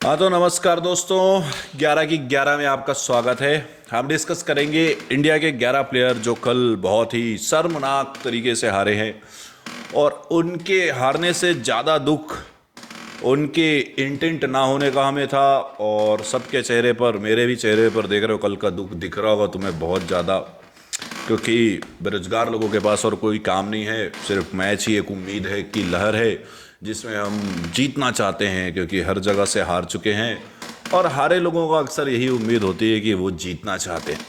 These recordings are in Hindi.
हाँ तो नमस्कार दोस्तों, 11 की 11 में आपका स्वागत है। हम डिस्कस करेंगे इंडिया के 11 प्लेयर जो कल बहुत ही शर्मनाक तरीके से हारे हैं। और उनके हारने से ज़्यादा दुख उनके इंटेंट ना होने का हमें था। और सबके चेहरे पर, मेरे भी चेहरे पर देख रहे हो, कल का दुख दिख रहा होगा तुम्हें बहुत ज़्यादा। क्योंकि बेरोजगार लोगों के पास और कोई काम नहीं है, सिर्फ मैच ही एक उम्मीद है कि लहर है जिसमें हम जीतना चाहते हैं, क्योंकि हर जगह से हार चुके हैं। और हारे लोगों को अक्सर यही उम्मीद होती है कि वो जीतना चाहते हैं,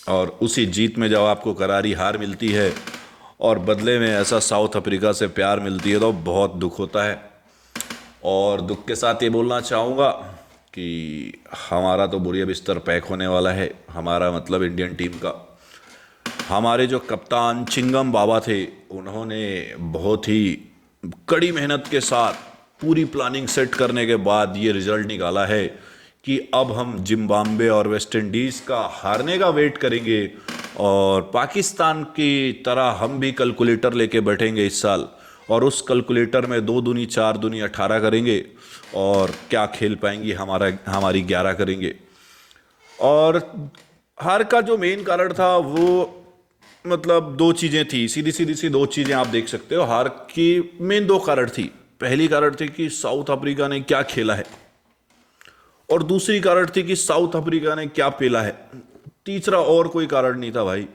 और उसी जीत में जब आपको करारी हार मिलती है और बदले में ऐसा साउथ अफ्रीका से प्यार मिलती है तो बहुत दुख होता है। और दुख के साथ ये बोलना चाहूँगा कि हमारा तो बुरी बिस्तर पैक होने वाला है, हमारा मतलब इंडियन टीम का। हमारे जो कप्तान चिंगम बाबा थे, उन्होंने बहुत ही कड़ी मेहनत के साथ पूरी प्लानिंग सेट करने के बाद ये रिजल्ट निकाला है कि अब हम जिम्बाब्वे और वेस्ट इंडीज़ का हारने का वेट करेंगे। और पाकिस्तान की तरह हम भी कैलकुलेटर लेके बैठेंगे इस साल, और उस कैलकुलेटर में 2 दूनी 4 दूनी 18 करेंगे, और क्या खेल पाएंगी हमारी 11 करेंगे। और हार का जो मेन कारण था वो मतलब 2 चीज़ें थी, सीधी सीधी सी 2 चीज़ें आप देख सकते हो। हार की मेन 2 कारण थी। पहली कारण थी कि साउथ अफ्रीका ने क्या खेला है, और दूसरी कारण थी कि साउथ अफ्रीका ने क्या पेला है। तीसरा और कोई कारण नहीं था भाई।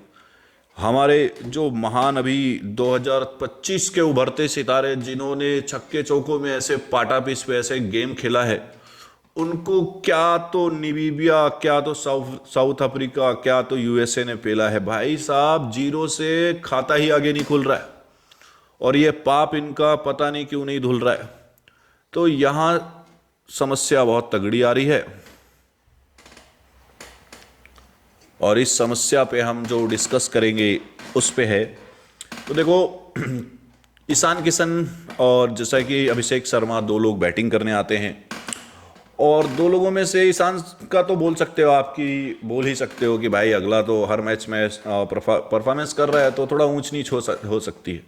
हमारे जो महान अभी 2025 के उभरते सितारे, जिन्होंने छक्के चौकों में ऐसे पाटा पीस पे ऐसे गेम खेला है, उनको क्या तो निमीबिया, क्या तो साउथ अफ्रीका, क्या तो यूएसए ने पेला है। भाई साहब, जीरो से खाता ही आगे नहीं खुल रहा है, और ये पाप इनका पता नहीं क्यों नहीं धुल रहा है। तो यहाँ समस्या बहुत तगड़ी आ रही है, और इस समस्या पे हम जो डिस्कस करेंगे उस पे है। तो देखो, ईशान किशन और जैसा कि अभिषेक शर्मा, 2 लोग बैटिंग करने आते हैं, और 2 लोगों में से ईशान का तो बोल सकते हो, आपकी बोल ही सकते हो कि भाई अगला तो हर मैच में परफॉर्मेंस कर रहा है, तो थोड़ा ऊंच नीच हो सकती है।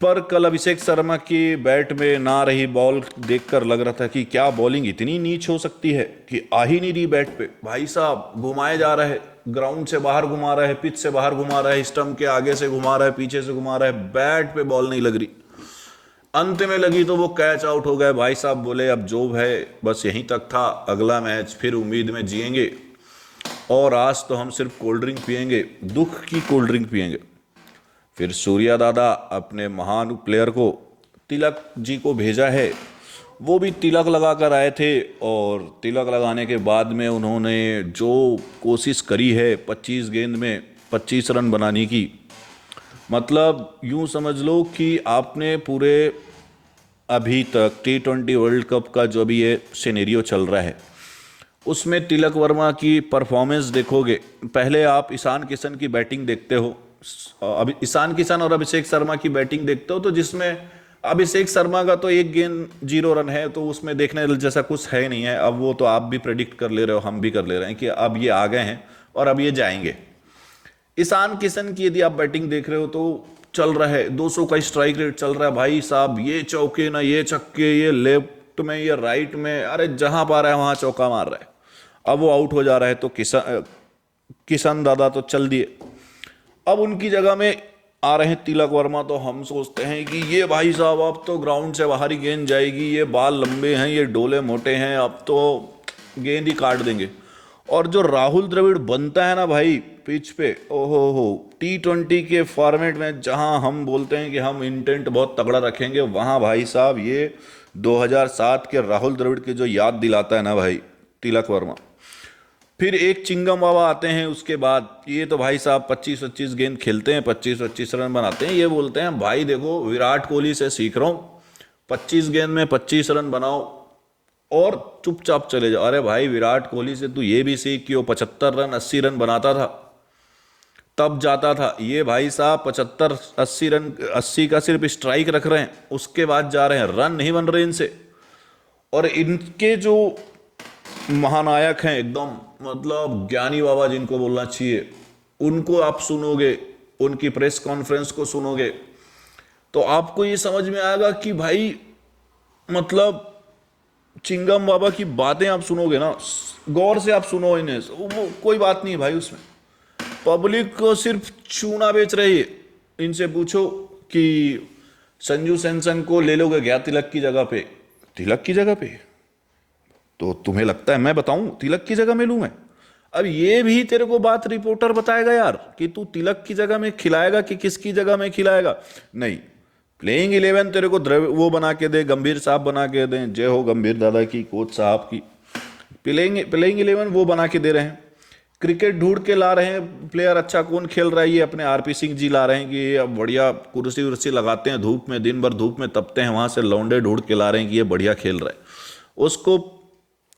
पर कल अभिषेक शर्मा की बैट में ना रही बॉल देखकर लग रहा था कि क्या बॉलिंग इतनी नीच हो सकती है कि आ ही नहीं रही बैट पे। भाई साहब, घुमाए जा रहा है, ग्राउंड से बाहर घुमा रहा है, पिच से बाहर घुमा रहा है, स्टंप के आगे से घुमा रहा है, पीछे से घुमा रहा है, बैट पे बॉल नहीं लग रही। अंत में लगी तो वो कैच आउट हो गए। भाई साहब बोले अब जो है बस यहीं तक था, अगला मैच फिर उम्मीद में जिएंगे, और आज तो हम सिर्फ कोल्ड ड्रिंक पियेंगे, दुख की कोल्ड ड्रिंक पियेंगे। फिर सूर्या दादा अपने महान प्लेयर को, तिलक जी को भेजा है। वो भी तिलक लगा कर आए थे, और तिलक लगाने के बाद में उन्होंने जो कोशिश करी है 25 गेंद में 25 रन बनाने की, मतलब यूं समझ लो कि आपने पूरे अभी तक T20 वर्ल्ड कप का जो भी ये सिनेरियो चल रहा है, उसमें तिलक वर्मा की परफॉर्मेंस देखोगे, पहले आप ईशान किशन की बैटिंग देखते हो, अभी ईशान किशन और अभिषेक शर्मा की बैटिंग देखते हो, तो जिसमें अभिषेक शर्मा का तो 1 गेंद 0 रन है, तो उसमें देखने जैसा कुछ है नहीं है। अब वो तो आप भी प्रेडिक्ट कर ले रहे हो, हम भी कर ले रहे हैं कि अब ये आ गए हैं और अब ये जाएंगे। ईशान किशन की यदि आप बैटिंग देख रहे हो तो चल रहा है, 200 का स्ट्राइक रेट चल रहा है। भाई साहब, ये चौके ना ये छक्के, ये लेफ्ट में ये राइट में, अरे जहां पा रहा है वहां चौका मार रहा है। अब वो आउट हो जा रहा है तो किशन दादा तो चल दिए, अब उनकी जगह में आ रहे हैं तिलक वर्मा। तो हम सोचते हैं कि ये भाई साहब अब तो ग्राउंड से बाहर ही गेंद जाएगी, ये बाल लंबे हैं, ये डोले मोटे हैं, अब तो गेंद ही काट देंगे। और जो राहुल द्रविड़ बनता है ना भाई पिच पे, ओहो हो, T20 के फॉर्मेट में जहां हम बोलते हैं कि हम इंटेंट बहुत तगड़ा रखेंगे, वहां भाई साहब ये 2007 के राहुल द्रविड़ की जो याद दिलाता है ना भाई, तिलक वर्मा। फिर एक चिंगम बाबा आते हैं उसके बाद, ये तो भाई साहब 25-25 गेंद खेलते हैं, 25-25 रन बनाते हैं। ये बोलते हैं भाई देखो विराट कोहली से सीख रहा हूँ, 25 गेंद में 25 रन बनाओ और चुपचाप चले जाओ। अरे भाई, विराट कोहली से तू ये भी सीख कि वो 75 रन 80 रन बनाता था, तब जाता था। ये भाई साहब 75-80 रन, 80 का सिर्फ स्ट्राइक रख रहे हैं, उसके बाद जा रहे हैं, रन नहीं बन रहे इनसे। और इनके जो महानायक हैं एकदम, मतलब ज्ञानी बाबा जिनको बोलना चाहिए, उनको आप सुनोगे, उनकी प्रेस कॉन्फ्रेंस को सुनोगे, तो आपको ये समझ में आएगा कि भाई मतलब चिंगम बाबा की बातें आप सुनोगे ना, गौर से आप सुनो इन्हें, वो कोई बात नहीं भाई उसमें। पब्लिक को सिर्फ चूना बेच रही है। इनसे पूछो कि संजू सैमसन को ले लोगे क्या तिलक की जगह पे? तिलक की जगह पे तो तुम्हें लगता है मैं बताऊं तिलक की जगह में लूं मैं? अब ये भी तेरे को बात रिपोर्टर बताएगा यार कि तू तिलक की जगह में खिलाएगा कि किसकी जगह में खिलाएगा? नहीं, प्लेइंग 11 तेरे को वो बना के दे, गंभीर साहब बना के दे, जय हो गंभीर दादा की, कोच साहब की। प्लेइंग 11 वो बना के दे रहे हैं। क्रिकेट ढूंढ के ला रहे हैं प्लेयर, अच्छा कौन खेल रहा है, ये अपने आरपी सिंह जी ला रहे हैं कि अब बढ़िया कुर्सी उर्सी लगाते हैं धूप में, दिन भर धूप में तपते हैं, वहां से लौंडे ढूंढ के ला रहे हैं कि ये बढ़िया खेल रहा है। उसको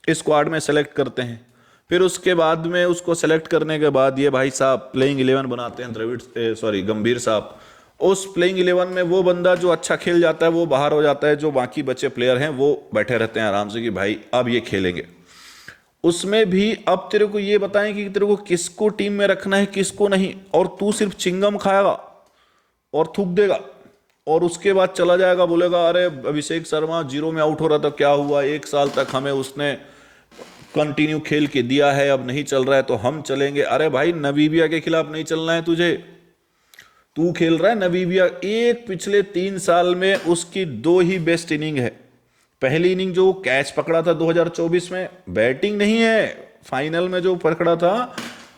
स्क्वाड में सेलेक्ट करते हैं। फिर उसके बाद में उसको सेलेक्ट करने के बाद ये भाई साहब प्लेइंग 11 बनाते हैं, गंभीर साहब। उस प्लेइंग 11 में वो बंदा जो अच्छा खेल जाता है वो बाहर हो जाता है, जो बाकी बचे प्लेयर हैं वो बैठे रहते हैं आराम से कि भाई अब ये खेलेंगे। उसमें भी अब तेरे को ये बताएं कि तेरे को किसको टीम में रखना है किसको नहीं, और तू सिर्फ चिंगम खाएगा और थूक देगा और उसके बाद चला जाएगा, बोलेगा अरे अभिषेक शर्मा 0 में आउट हो रहा था, क्या हुआ, 1 साल तक हमें उसने कंटिन्यू खेल के दिया है, अब नहीं चल रहा है तो हम चलेंगे। अरे भाई नमीबिया के खिलाफ नहीं चलना है तुझे, तू खेल रहा है नमीबिया, एक पिछले 3 साल में उसकी 2 ही बेस्ट इनिंग है। पहली इनिंग जो कैच पकड़ा था 2024 में, बैटिंग नहीं है, फाइनल में जो पकड़ा था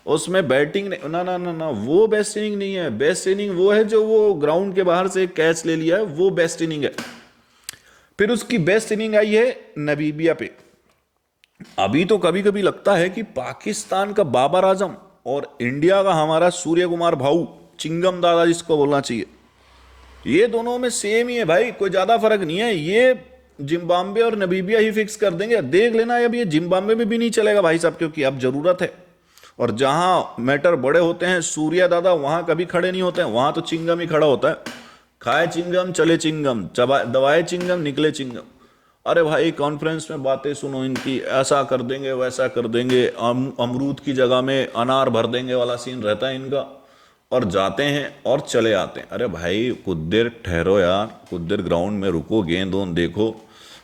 उसमें बैटिंग नहीं, ना ना ना ना, वो बेस्ट इनिंग नहीं है। बेस्ट इनिंग वो है जो वो ग्राउंड के बाहर से एक कैच ले लिया है, वो बेस्ट इनिंग है। फिर उसकी बेस्ट इनिंग आई है नमीबिया पे। अभी तो कभी कभी लगता है कि पाकिस्तान का बाबर आजम और इंडिया का हमारा सूर्य कुमार भाऊ, चिंगम दादा जिसको बोलना चाहिए, ये दोनों में सेम ही है भाई, कोई ज्यादा फर्क नहीं है। ये जिम्बाब्वे और नमीबिया ही फिक्स कर देंगे, देख लेना। अब ये जिम्बाब्वे में भी नहीं चलेगा भाई साहब, क्योंकि अब जरूरत है। और जहां मैटर बड़े होते हैं सूर्या दादा, वहां कभी खड़े नहीं होते हैं, वहां तो चिंगम ही खड़ा होता है। खाए चिंगम चले चिंगम, दवाए चिंगम निकले चिंगम। अरे भाई कॉन्फ्रेंस में बातें सुनो इनकी, ऐसा कर देंगे वैसा कर देंगे, अमरूद की जगह में अनार भर देंगे वाला सीन रहता है इनका, और जाते हैं और चले आते हैं। अरे भाई कुछ देर ठहरो यार, कुछ देर ग्राउंड में रुको, गेंद वोंद देखो।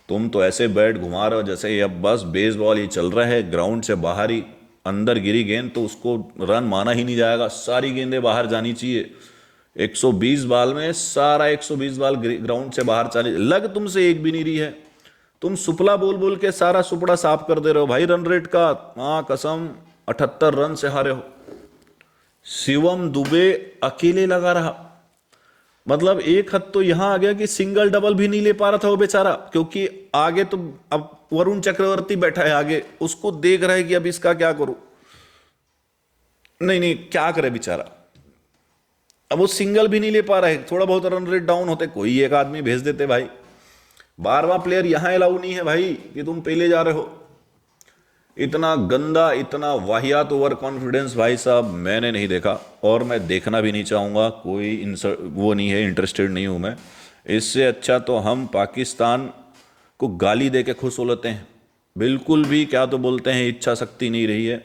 तुम तो ऐसे बैट घुमा रहे हो जैसे ये अब बस बेसबॉल ही चल रहा है, ग्राउंड से बाहर ही, अंदर गिरी गेंद तो उसको रन माना ही नहीं जाएगा, सारी गेंदें बाहर जानी चाहिए। 120 बॉल में सारा 120 बॉल ग्राउंड से बाहर चले, लग तुमसे एक भी नहीं रही है। तुम सुपला बोल बोल के सारा सुपड़ा साफ कर दे रहे हो भाई रन रेट का। हाँ कसम, 78 रन से हारे हो। शिवम दुबे अकेले लगा रहा, मतलब एक हद तो यहां आ गया कि सिंगल डबल भी नहीं ले पा रहा था वो बेचारा, क्योंकि आगे तो अब वरुण चक्रवर्ती बैठा है आगे, उसको देख रहा है कि अब इसका क्या करूं, नहीं नहीं क्या करे बेचारा। अब वो सिंगल भी नहीं ले पा रहा है, थोड़ा बहुत रन रेट डाउन होते कोई एक आदमी भेज देते भाई। 12वां प्लेयर यहां अलाउ नहीं है भाई कि तुम पहले जा रहे हो। इतना गंदा, इतना वाहियात ओवर कॉन्फिडेंस भाई साहब मैंने नहीं देखा, और मैं देखना भी नहीं चाहूँगा। कोई वो नहीं है, इंटरेस्टेड नहीं हूँ मैं। इससे अच्छा तो हम पाकिस्तान को गाली दे के खुश हो लेते हैं। बिल्कुल भी क्या तो बोलते हैं, इच्छा शक्ति नहीं रही है।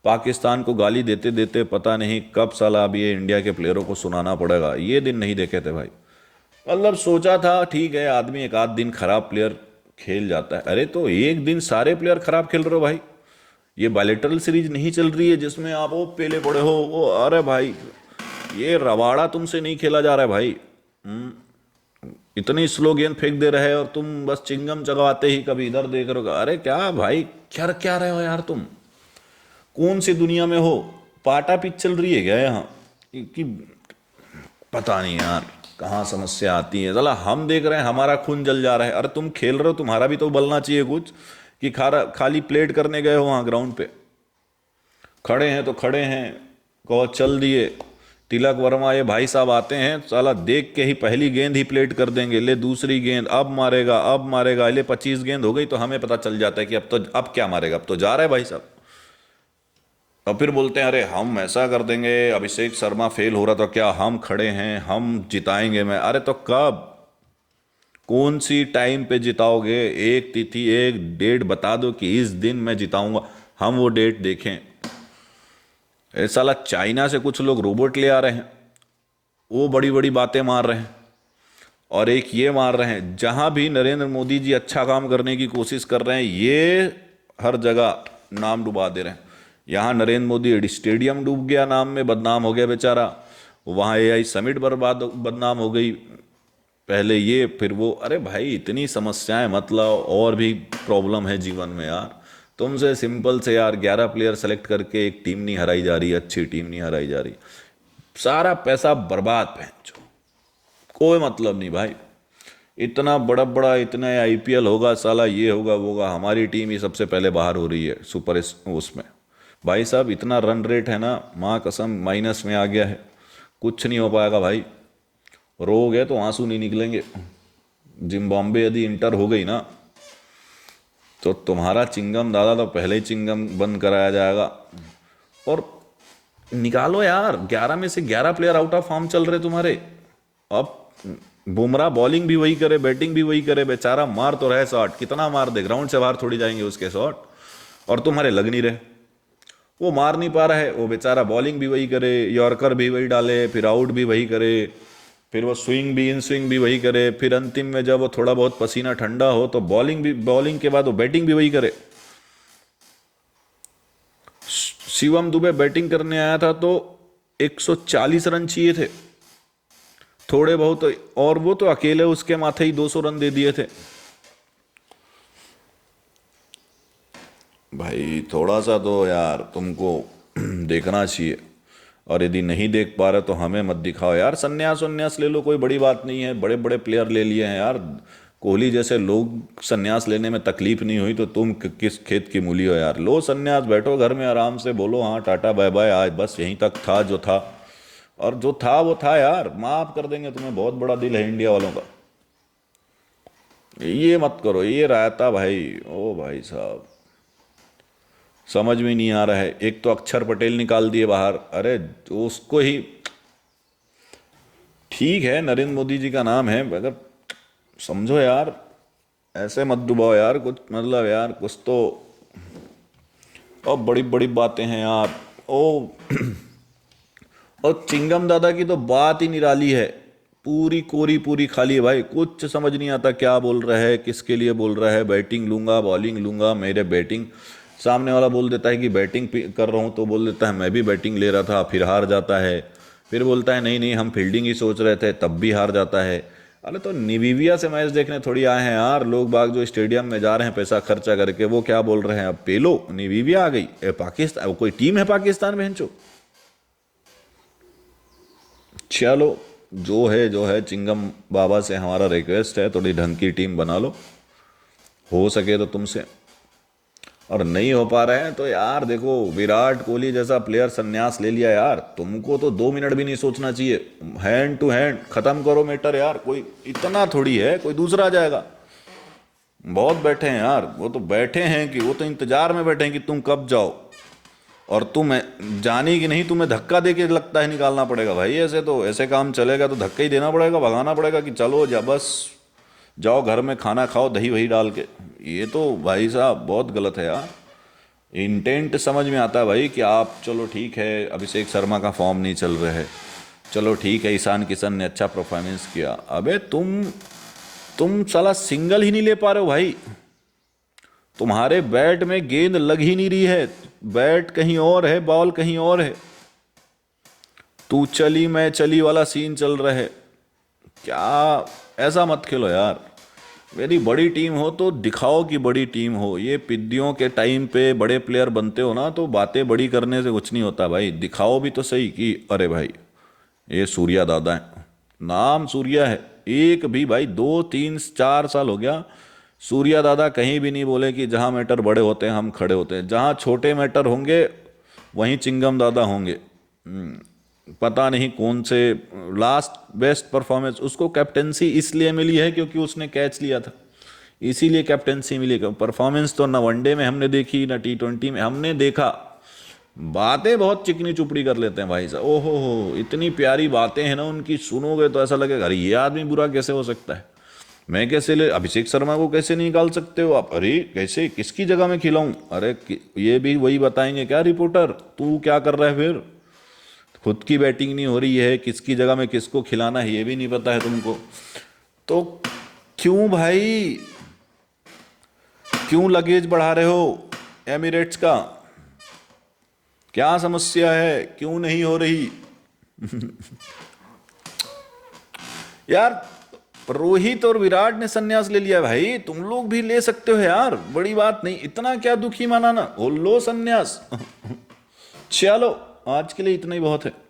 पाकिस्तान को गाली देते देते पता नहीं कब साला अब ये इंडिया के प्लेयरों को सुनाना पड़ेगा। ये दिन नहीं देखे थे भाई। मतलब सोचा था ठीक है आदमी एक आध दिन खराब प्लेयर खेल जाता है, अरे तो एक दिन सारे प्लेयर खराब खेल रहे हो भाई। ये बायलैटरल सीरीज नहीं चल रही है जिसमें आप वो पेले पड़े हो वो, अरे भाई ये रवाड़ा तुमसे नहीं खेला जा रहा है भाई। इतनी स्लो गेंद फेंक दे रहे हैं और तुम बस चिंगम चगवाते ही कभी इधर देख रहे हो। अरे क्या भाई क्या क्या रहे हो यार तुम, कौन सी दुनिया में हो? पाटा पिच चल रही है क्या यहाँ कि पता नहीं यार कहाँ समस्या आती है। चला हम देख रहे हैं हमारा खून जल जा रहा है, अरे तुम खेल रहे हो तुम्हारा भी तो बलना चाहिए कुछ, कि खाली प्लेट करने गए हो वहाँ ग्राउंड पे। खड़े हैं तो खड़े हैं, कहो चल दिए। तिलक वर्मा ये भाई साहब आते हैं, साला देख के ही पहली गेंद ही प्लेट कर देंगे, ले दूसरी गेंद अब मारेगा अब मारेगा, ले 25 गेंद हो गई तो हमें पता चल जाता है कि अब क्या मारेगा, अब तो जा रहा है भाई साहब। और फिर बोलते हैं अरे हम ऐसा कर देंगे, अभिषेक शर्मा फेल हो रहा तो क्या हम खड़े हैं, हम जिताएंगे। मैं अरे तो कब, कौन सी टाइम पे जिताओगे? एक तिथि एक डेट बता दो कि इस दिन मैं जिताऊंगा, हम वो डेट देखें। ऐसा साला चाइना से कुछ लोग रोबोट ले आ रहे हैं, वो बड़ी बड़ी बातें मार रहे हैं। और एक ये मार रहे हैं। जहां भी नरेंद्र मोदी जी अच्छा काम करने की कोशिश कर रहे हैं, ये हर जगह नाम डुबा दे रहे हैं। यहाँ नरेंद्र मोदी स्टेडियम डूब गया, नाम में बदनाम हो गया बेचारा। वहाँ एआई समिट बर्बाद बदनाम हो गई। पहले ये फिर वो, अरे भाई इतनी समस्याएं, मतलब और भी प्रॉब्लम है जीवन में यार। तुमसे सिंपल से यार 11 प्लेयर सेलेक्ट करके एक टीम नहीं हराई जा रही, अच्छी टीम नहीं हराई जा रही, सारा पैसा बर्बाद पहन। कोई मतलब नहीं भाई। इतना बड़ा बड़ा इतना आईपीएल होगा साला, ये होगा वो होगा, हमारी टीम ही सबसे पहले बाहर हो रही है सुपर उसमें। भाई साहब इतना रन रेट है ना, माँ कसम माइनस में आ गया है, कुछ नहीं हो पाएगा भाई। रोग है तो आंसू नहीं निकलेंगे। जिम्बाब्वे यदि इंटर हो गई ना, तो तुम्हारा चिंगम दादा तो पहले ही चिंगम बंद कराया जाएगा। और निकालो यार, 11 में से 11 प्लेयर आउट ऑफ फॉर्म चल रहे तुम्हारे। अब बुमराह बॉलिंग भी वही करे, बैटिंग भी वही करे, बेचारा मार तो रहे शॉट, कितना मार दे, ग्राउंड से बाहर थोड़ी जाएंगे उसके शॉट, और तुम्हारे लग नहीं रहे। वो मार नहीं पा रहा है, वो बेचारा बॉलिंग भी वही करे, यॉर्कर भी वही डाले, फिर आउट भी वही करे, फिर वो स्विंग भी इन स्विंग भी वही करे, फिर अंतिम में जब वो थोड़ा बहुत पसीना ठंडा हो तो बॉलिंग के बाद वो बैटिंग भी वही करे। शिवम दुबे बैटिंग करने आया था तो 140 रन चाहिए थे थोड़े बहुत, और वो तो अकेले उसके माथे ही 200 रन दे दिए थे। भाई थोड़ा सा तो यार तुमको देखना चाहिए, और यदि नहीं देख पा रहे तो हमें मत दिखाओ यार। संन्यास उन्यास ले लो, कोई बड़ी बात नहीं है, बड़े बड़े प्लेयर ले लिए हैं यार। कोहली जैसे लोग संन्यास लेने में तकलीफ नहीं हुई तो तुम किस खेत की मूली हो यार। लो संन्यास, बैठो घर में आराम से, बोलो हाँ टाटा बाय बाय, आज बस यहीं तक था जो था, और जो था वो था यार, माफ कर देंगे तुम्हें, बहुत बड़ा दिल है इंडिया वालों का। ये मत करो, ये रायता भाई, ओ भाई साहब समझ में नहीं आ रहा है। एक तो अक्षर पटेल निकाल दिए बाहर, अरे उसको ही, ठीक है नरेंद्र मोदी जी का नाम है, मगर समझो यार, ऐसे मत डुबाओ यार, कुछ मतलब यार कुछ तो। और बड़ी बड़ी बातें हैं यार। ओ और चिंगम दादा की तो बात ही निराली है, पूरी कोरी पूरी खाली है भाई, कुछ समझ नहीं आता क्या बोल रहा है, किसके लिए बोल रहा है। बैटिंग लूंगा, बॉलिंग लूंगा, मेरे बैटिंग, सामने वाला बोल देता है कि बैटिंग कर रहा हूँ तो बोल देता है मैं भी बैटिंग ले रहा था, फिर हार जाता है। फिर बोलता है नहीं नहीं हम फील्डिंग ही सोच रहे थे, तब भी हार जाता है। अरे तो निवीविया से मैच देखने थोड़ी आए हैं यार लोग बाग, जो स्टेडियम में जा रहे हैं पैसा खर्चा करके, वो क्या बोल रहे हैं, अब पेलो निवीविया आ गई, पाकिस्तान कोई टीम है पाकिस्तान में चो। चलो जो है चिंगम बाबा से हमारा रिक्वेस्ट है, थोड़ी ढंग की टीम बना लो, हो सके तो तुमसे। और नहीं हो पा रहे हैं तो यार देखो, विराट कोहली जैसा प्लेयर संन्यास ले लिया यार, तुमको तो 2 मिनट भी नहीं सोचना चाहिए, हैंड टू हैंड खत्म करो मैटर यार। कोई इतना थोड़ी है कोई दूसरा आ जाएगा। बहुत बैठे हैं यार, वो तो बैठे हैं कि वो तो इंतजार में बैठे हैं कि तुम कब जाओ, और तुम जाने की नहीं, तुम्हें धक्का दे के लगता है निकालना पड़ेगा भाई। ऐसे तो ऐसे काम चलेगा तो धक्का ही देना पड़ेगा, भगाना पड़ेगा कि चलो जा बस जाओ घर में खाना खाओ दही वही डाल के। ये तो भाई साहब बहुत गलत है यार। इंटेंट समझ में आता है भाई कि आप, चलो ठीक है अभिषेक शर्मा का फॉर्म नहीं चल रहा है, चलो ठीक है ईशान किशन ने अच्छा परफॉर्मेंस किया, अबे तुम साला सिंगल ही नहीं ले पा रहे हो भाई, तुम्हारे बैट में गेंद लग ही नहीं रही है, बैट कहीं और है बॉल कहीं और है, तू चली मैं चली वाला सीन चल रहा है। क्या, ऐसा मत खेलो यार। मेरी बड़ी टीम हो तो दिखाओ कि बड़ी टीम हो। ये पिद्दियों के टाइम पे बड़े प्लेयर बनते हो ना, तो बातें बड़ी करने से कुछ नहीं होता भाई, दिखाओ भी तो सही कि अरे भाई ये सूर्या दादा है, नाम सूर्या है। एक भी भाई 2 3 4 साल हो गया सूर्या दादा कहीं भी नहीं बोले कि जहाँ मैटर बड़े होते हैं हम खड़े होते हैं, जहाँ छोटे मैटर होंगे वहीं चिंगम दादा होंगे। पता नहीं कौन से लास्ट बेस्ट परफॉर्मेंस, उसको कैप्टेंसी इसलिए मिली है क्योंकि उसने कैच लिया था, इसीलिए कैप्टेंसी मिली। परफॉर्मेंस तो ना वनडे में हमने देखी ना T20 में हमने देखा। बातें बहुत चिकनी चुपड़ी कर लेते हैं भाई साहब, ओहो हो इतनी प्यारी बातें हैं ना उनकी, सुनोगे तो ऐसा लगेगा अरे ये आदमी बुरा कैसे हो सकता है, मैं कैसे ले अभिषेक शर्मा को कैसे नहीं निकाल सकते हो आप, अरे कैसे किसकी जगह में खिलाऊं, अरे ये भी वही बताएंगे क्या रिपोर्टर, तू क्या कर रहा है फिर, खुद की बैटिंग नहीं हो रही है, किसकी जगह में किसको खिलाना है ये भी नहीं पता है तुमको। तो क्यों भाई, क्यों लगेज बढ़ा रहे हो एमिरेट्स का? क्या समस्या है, क्यों नहीं हो रही? यार रोहित और विराट ने संन्यास ले लिया भाई, तुम लोग भी ले सकते हो यार, बड़ी बात नहीं, इतना क्या दुखी मनाना, हो लो संन्यास। चलो आज के लिए इतना ही बहुत है।